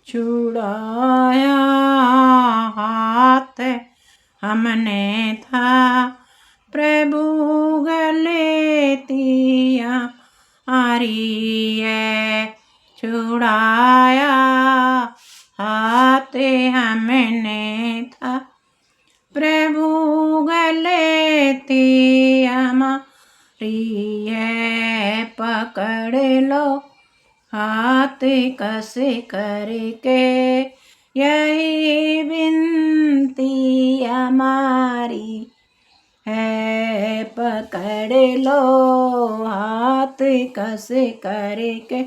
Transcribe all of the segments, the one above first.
छुड़ाया हाथ हमने था, प्रभु गले तिया आरी है। छुड़ाया हाथ हमने था, प्रभु गले तिया मारी है। पकड़ लो हाथ कस करके, यही विनती हमारी है। पकड़ लो हाथ कस करके,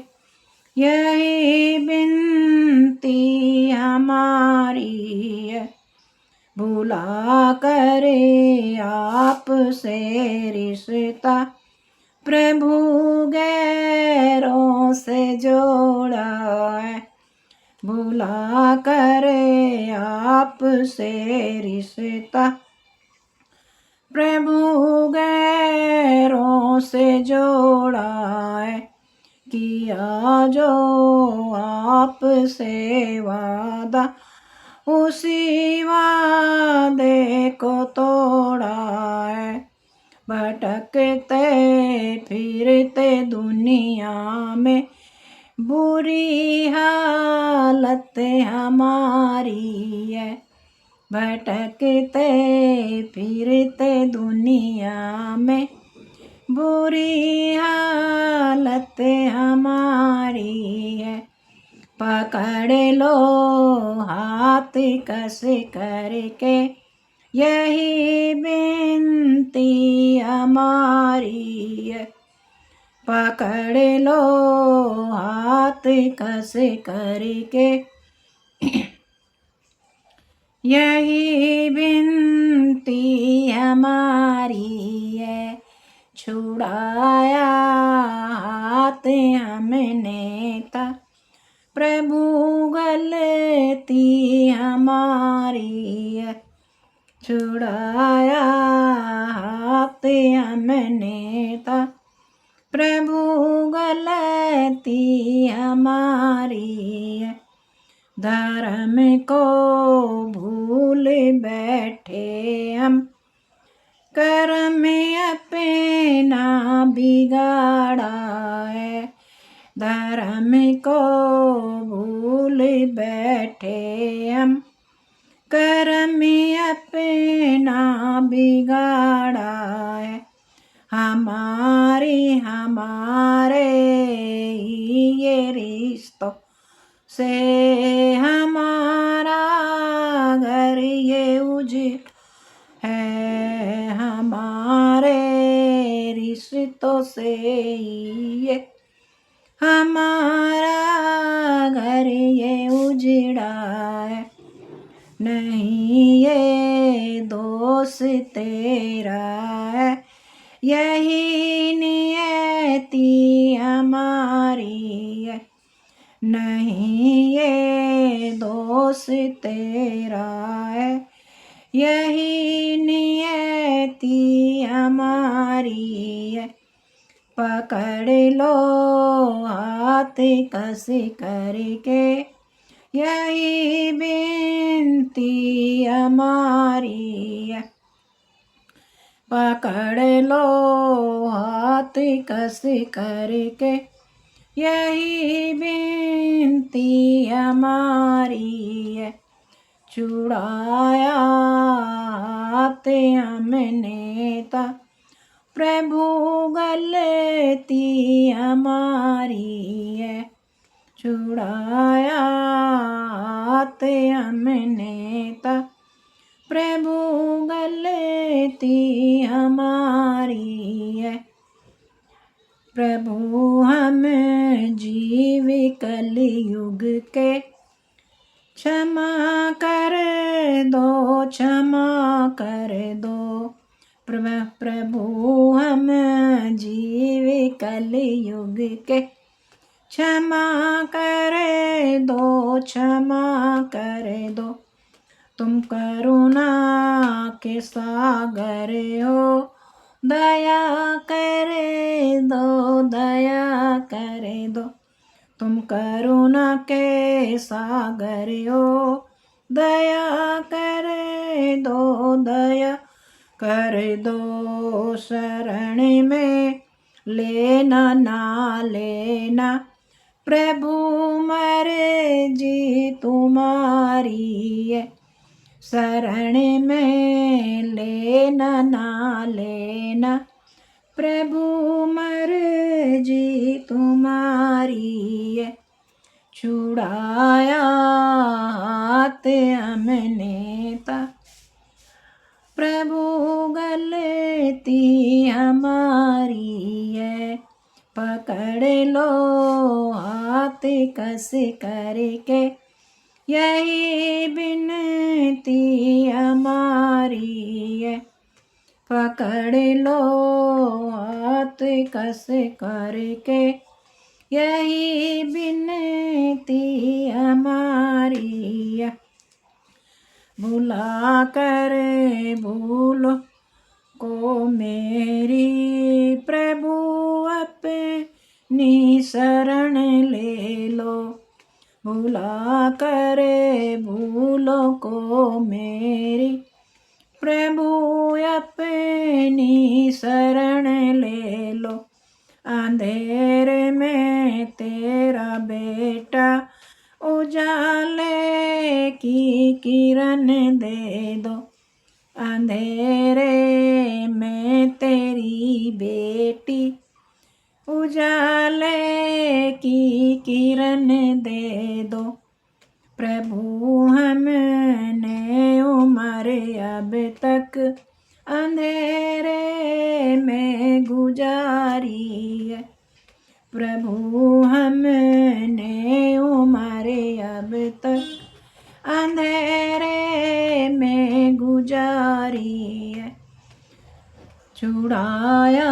यही विनती हमारी है। भुला करे आप से रिश्ता, प्रभु गैरों से जोड़ा है। भुला करे आप से रिश्ता, प्रभु गैरों से जोड़ा है। किया जो आप से वादा, उसी वादे को तोड़ा है। भटकते फिरते दुनिया में, बुरी हालत हमारी है। भटकते फिरते दुनिया में, बुरी हालत हमारी है। पकड़ लो हाथ कस करके, यही विनती हमारी है। पकड़ लो हाथ कस करके, यही विनती हमारी है। छुड़ाया हाथ हमने था, प्रभु गलती हमारी है। छुड़ाया हाथ हमने था, प्रभु गलती हमारी है। धर्म को भूल बैठे हम, कर्म अपना बिगाड़ा है। धर्म को भूल बैठे हम, कर्म अपना बिगाड़ा है। हमारे ये रिश्तों से हमारा घर ये उजड़ है। हमारे रिश्तों से ये हमारा घर ये उजड़ा है। नहीं ये दोष तेरा है, यही नियति हमारी है। नहीं ये दोष तेरा है, यही नियति हमारी है। पकड़ लो हाथ कस करके, यही विनती हमारी है। पकड़ लो हाथ कस करके, यही विनती हमारी है। छुड़ाया हाथ हमने था, प्रभु गलती हमारी है। छुड़ाया हाथ हमने था, प्रभु गलती हमारी है। प्रभु हम जीव कलयुग के, क्षमा कर दो, क्षमा कर दो। प्रभु हम जीव कलयुग के, क्षमा कर दो, क्षमा कर दो। तुम करुणा के सागर हो, दया कर दो, दया कर दो। तुम करुणा के सागर हो, दया कर दो शरण में लेना ना लेना, प्रभु मर्जी तुम्हारी है। शरण में लेना ना लेना, प्रभु मर्जी तुम्हारी है। छुड़ाया हाथ हमने ता, प्रभु गलती हमारी है। पकड़ लो हाथ कस करके, यही विनती हमारी है। पकड़ लो हाथ कस करके, यही विनती हमारी है। भुला कर भूलो को मेरी, प्रभु अपनी शरण ले लो। भुला कर भूलो को मेरी, प्रभु अपनी शरण ले लो। अंधेरे में तेरा बेटा, उजाले की किरण दे दो। अंधेरे में तेरी बेटी, उजाले की किरण दे दो। प्रभु हमने उम्र अब तक अंधेरे में गुजारी है। प्रभु हमने उम्र अब तक अंधेरे में गुजारी है। छुड़ाया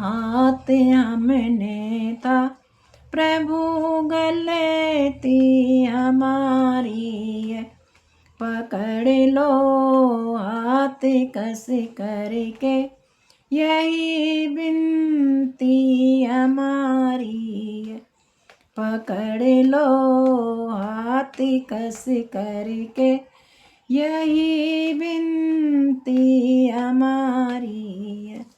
हाथ हमने था, प्रभु गलती हमारी है। पकड़ लो हाथ कस करके, यही विनती हमारी है। पकड़ लो हाथ कस करके, यही विनती हमारी है।